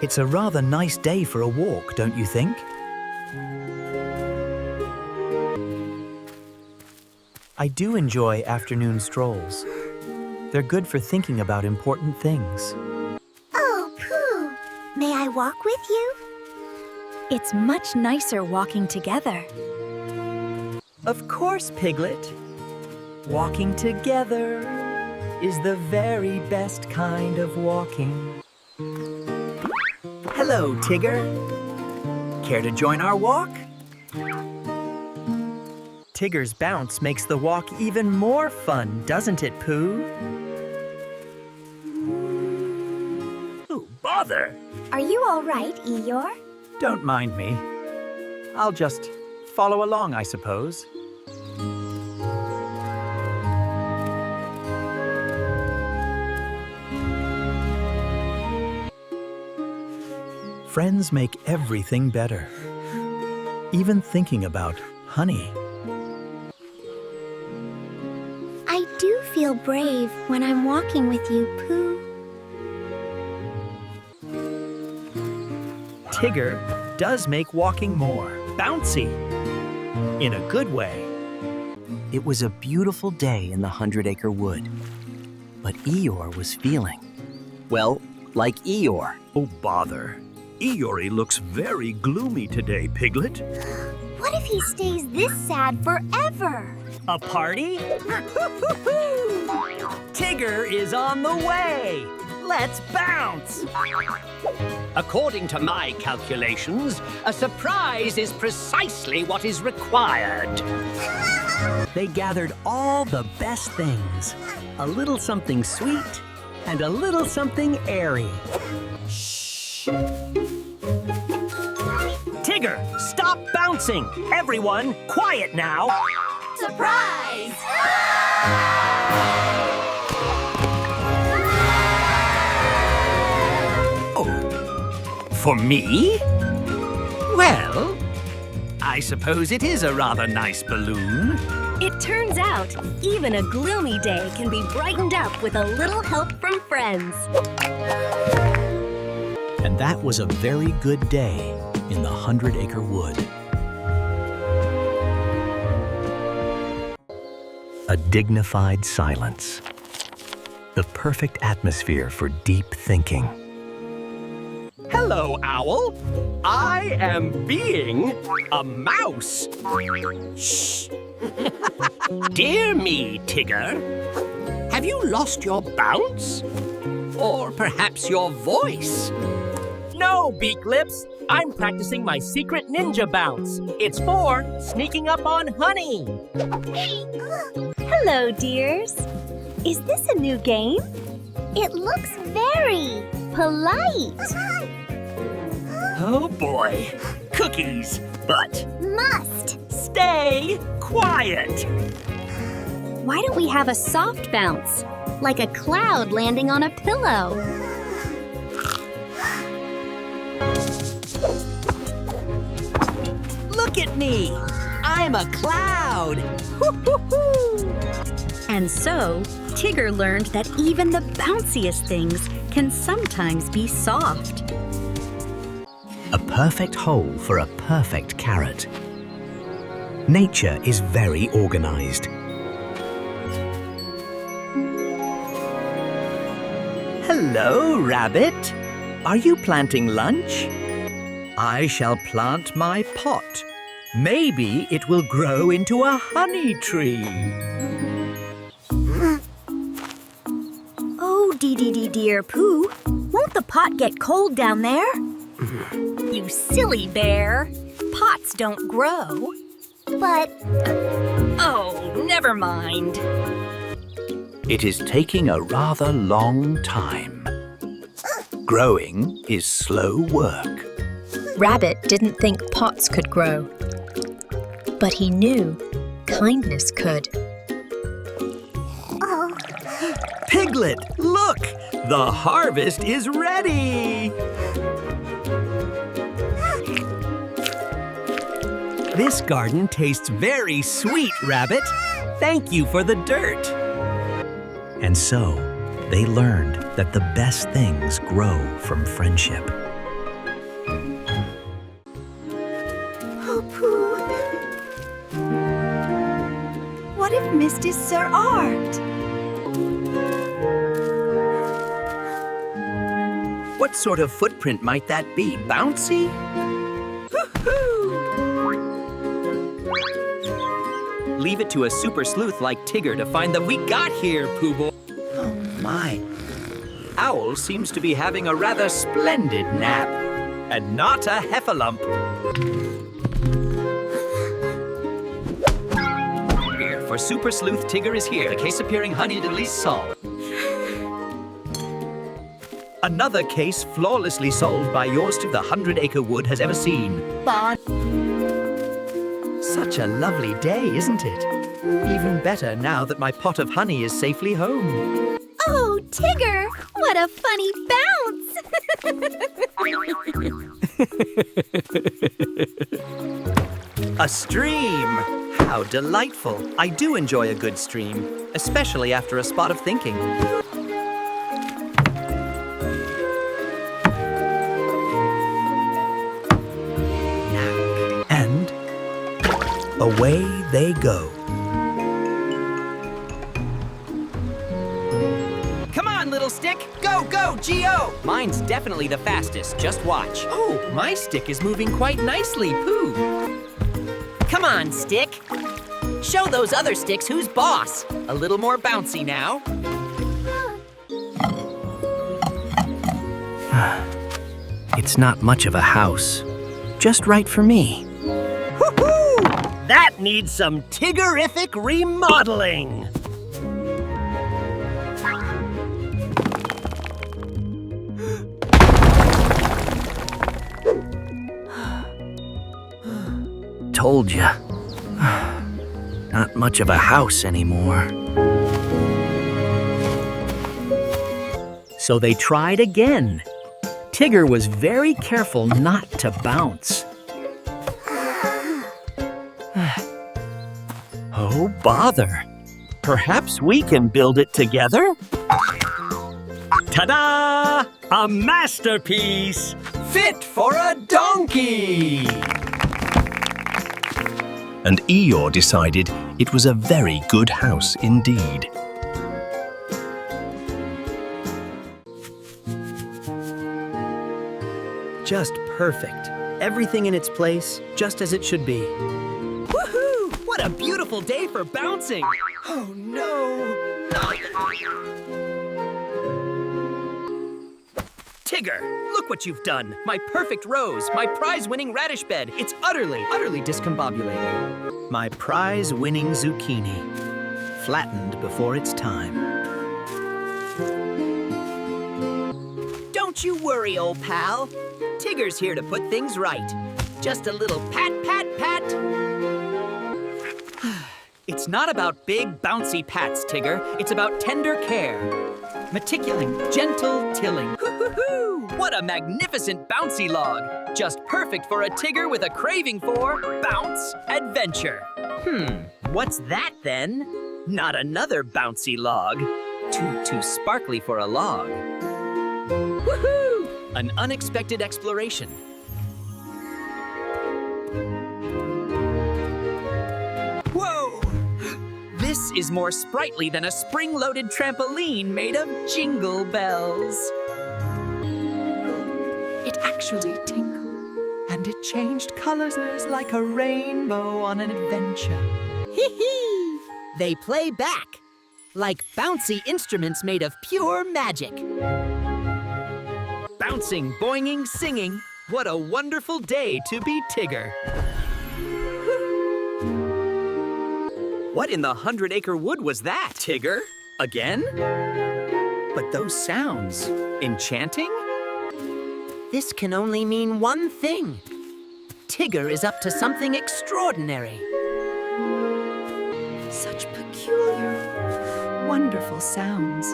It's a rather nice day for a walk, don't you think? I do enjoy afternoon strolls. They're good for thinking about important things. Oh, Pooh, may I walk with you? It's much nicer walking together. Of course, Piglet. Walking together is the very best kind of walking. Hello, Tigger. Care to join our walk? Tigger's bounce makes the walk even more fun, doesn't it, Pooh? Oh, bother! Are you all right, Eeyore? Don't mind me. I'll just follow along, I suppose. Friends make everything better. Even thinking about honey. I do feel brave when I'm walking with you, Pooh. Tigger does make walking more bouncy. In a good way. It was a beautiful day in the 100 Acre Wood. But Eeyore was feeling, well, like Eeyore. Oh, bother. Eeyore looks very gloomy today, Piglet. What if he stays this sad forever? A party? Tigger is on the way! Let's bounce! According to my calculations, a surprise is precisely what is required. They gathered all the best things. A little something sweet and a little something airy. Tigger, stop bouncing! Everyone, quiet now! Surprise! For me? Well, I suppose it is a rather nice balloon. It turns out, even a gloomy day can be brightened up with a little help from friends. And that was a very good day in the 100 Acre Wood. A dignified silence. The perfect atmosphere for deep thinking. Hello, Owl. I am being a mouse. Shh. Dear me, Tigger. Have you lost your bounce? Or perhaps your voice? No, Beak Lips. I'm practicing my secret ninja bounce. It's for sneaking up on honey. Hello, dears. Is this a new game? It looks very polite. Oh boy, cookies, but Must. stay quiet. Why don't we have a soft bounce? Like a cloud landing on a pillow. Look at me! I'm a cloud! And so, Tigger learned that even the bounciest things can sometimes be soft. A perfect hole for a perfect carrot. Nature is very organized. Hello, Rabbit. Are you planting lunch? I shall plant my pot. Maybe it will grow into a honey tree. Oh, dear Pooh, won't the pot get cold down there? You silly bear. Pots don't grow. But Oh, never mind. It is taking a rather long time. Growing is slow work. Rabbit didn't think pots could grow. But he knew kindness could. oh, Piglet, look! The harvest is ready! This garden tastes very sweet, Rabbit. Thank you for the dirt. And so, they learned that the best things grow from friendship. Oh, Pooh. What if Mist is Sir Art? What sort of footprint might that be? Bouncy? Leave it to a super sleuth like Tigger to find that we got here, Pooh Boy. Oh my. Owl seems to be having a rather splendid nap. And not a heffalump. Here, for Super Sleuth Tigger is here. The case appearing honeyed at least solved. Another case flawlessly solved by yours to the 100 Acre Wood has ever seen. Bye. Such a lovely day, isn't it? Even better now that my pot of honey is safely home. Oh, Tigger, what a funny bounce! A stream! How delightful. I do enjoy a good stream, especially after a spot of thinking. And away they go. Come on, little stick! Go, go, G.O.! Mine's definitely the fastest, just watch. Oh, my stick is moving quite nicely, Pooh. Come on, stick. Show those other sticks who's boss. A little more bouncy now. It's not much of a house. Just right for me. Woohoo! That needs some Tiggerific remodeling. Told ya. Not much of a house anymore. So they tried again. Tigger was very careful not to bounce. Oh, bother. Perhaps we can build it together? Ta-da! A masterpiece! Fit for a donkey! And Eeyore decided it was a very good house indeed. Just perfect. Everything in its place, just as it should be. Woohoo! What a beautiful day for bouncing! Oh no! Tigger, look what you've done. My perfect rose, my prize-winning radish bed. It's utterly discombobulated. My prize-winning zucchini, flattened before its time. Don't you worry, old pal. Tigger's here to put things right. Just a little pat, pat, pat. It's not about big, bouncy pats, Tigger. It's about tender care. Meticuling, gentle tilling. Hoo-hoo-hoo! What a magnificent bouncy log. Just perfect for a Tigger with a craving for bounce adventure. What's that then? Not another bouncy log. Too sparkly for a log. Woohoo! An unexpected exploration. Whoa! This is more sprightly than a spring-loaded trampoline made of jingle bells. It actually tinkled, and it changed colors like a rainbow on an adventure. Hee-hee! They play back, like bouncy instruments made of pure magic. Bouncing, boinging, singing. What a wonderful day to be Tigger. What in the 100 Acre Wood was that, Tigger? Again? But those sounds, enchanting? This can only mean one thing. Tigger is up to something extraordinary. Such peculiar, wonderful sounds.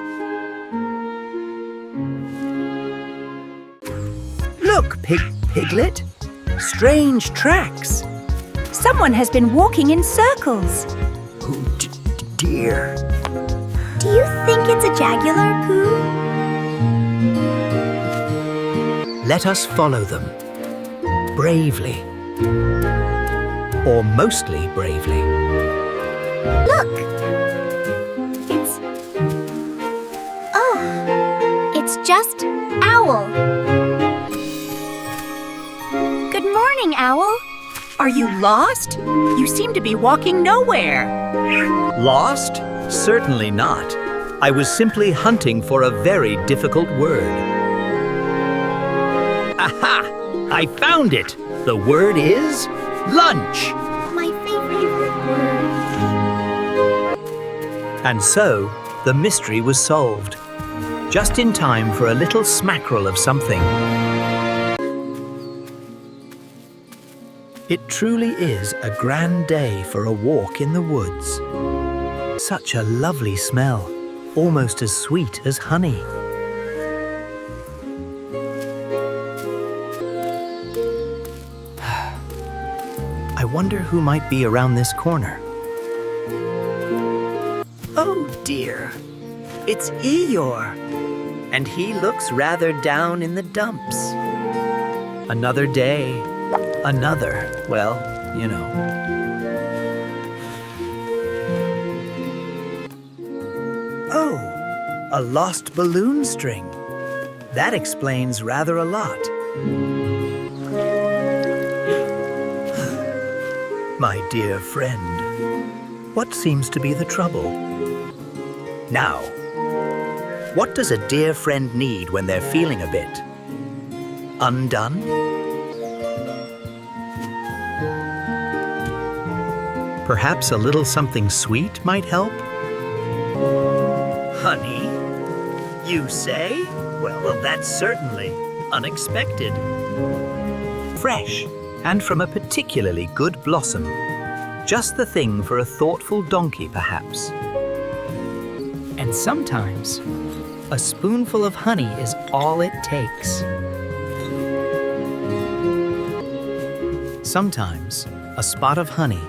Look, Piglet. Strange tracks. Someone has been walking in circles. Oh, dear. Do you think it's a jagular, Pooh? Let us follow them. Bravely. Or mostly bravely. Look! It's just Owl. Good morning, Owl. Are you lost? You seem to be walking nowhere. Lost? Certainly not. I was simply hunting for a very difficult word. Aha! I found it! The word is lunch. My favorite word. And so, the mystery was solved. Just in time for a little smackerel of something. It truly is a grand day for a walk in the woods. Such a lovely smell, almost as sweet as honey. I wonder who might be around this corner. Oh dear, it's Eeyore. And he looks rather down in the dumps. Another day, another, well, you know. Oh, a lost balloon string. That explains rather a lot. My dear friend, what seems to be the trouble? Now, what does a dear friend need when they're feeling a bit undone? Perhaps a little something sweet might help? Honey, you say? Well, that's certainly unexpected. Fresh, and from a particularly good blossom. Just the thing for a thoughtful donkey, perhaps. And sometimes, a spoonful of honey is all it takes. Sometimes, a spot of honey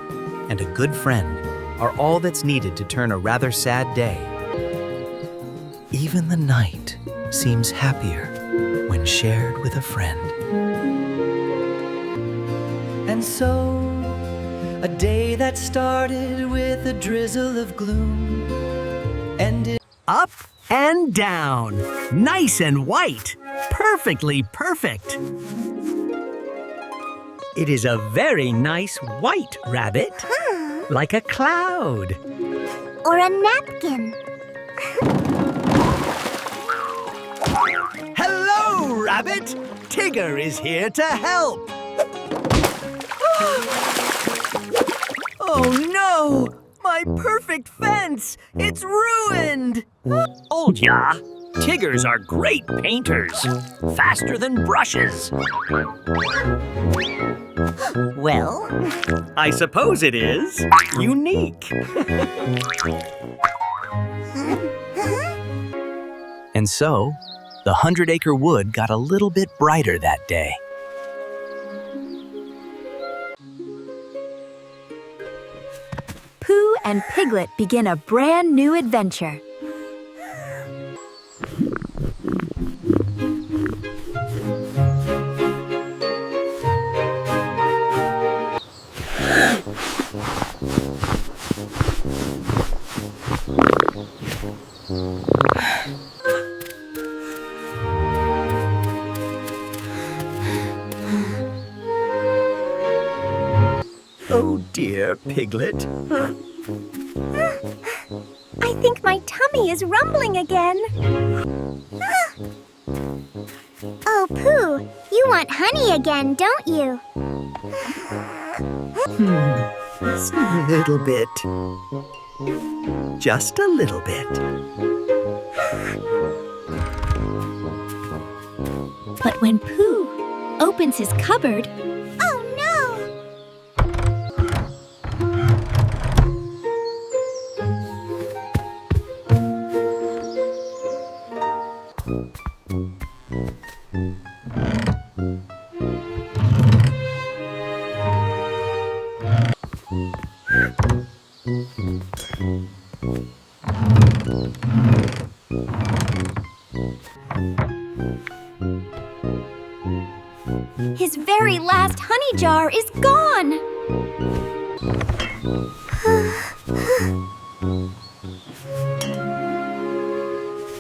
and a good friend are all that's needed to turn a rather sad day. Even the night seems happier when shared with a friend. And so, a day that started with a drizzle of gloom ended Up and down, nice and white, perfectly perfect. It is a very nice white rabbit, like a cloud. Or a napkin. Hello, Rabbit! Tigger is here to help. Oh no! My perfect fence! It's ruined! Told ya. Tiggers are great painters. Faster than brushes. Well, I suppose it is unique. And so, the 100 Acre Wood got a little bit brighter that day. Pooh and Piglet begin a brand new adventure. Oh dear, Piglet. I think my tummy is rumbling again. Oh, Pooh, you want honey again, don't you? A little bit. Just a little bit. But when Pooh opens his cupboard, Oh no! His very last honey jar is gone.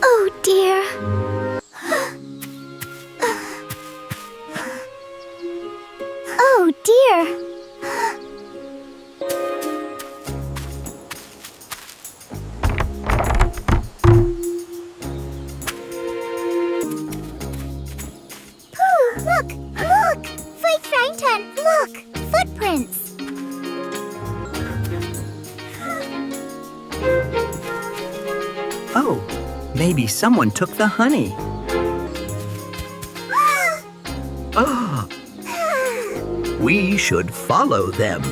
Oh dear. Oh dear. Pooh, look! Look! Fake fountain! Look! Footprints! Oh, maybe someone took the honey. Ah, we should follow them.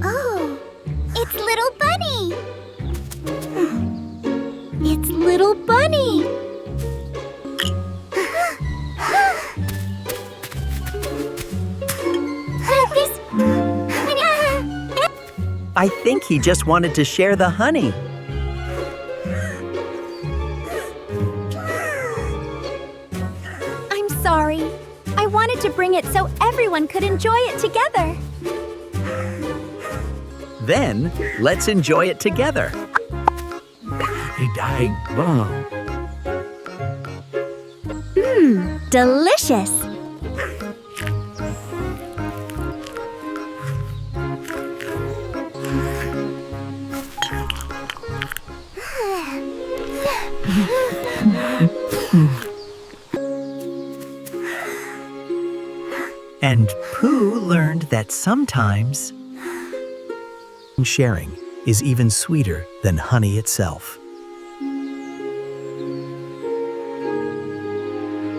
Oh, it's Little Bunny! It's Little Bunny! I think he just wanted to share the honey. I'm sorry. I wanted to bring it so everyone could enjoy it together. Then, let's enjoy it together. Delicious. And Pooh learned that sometimes sharing is even sweeter than honey itself.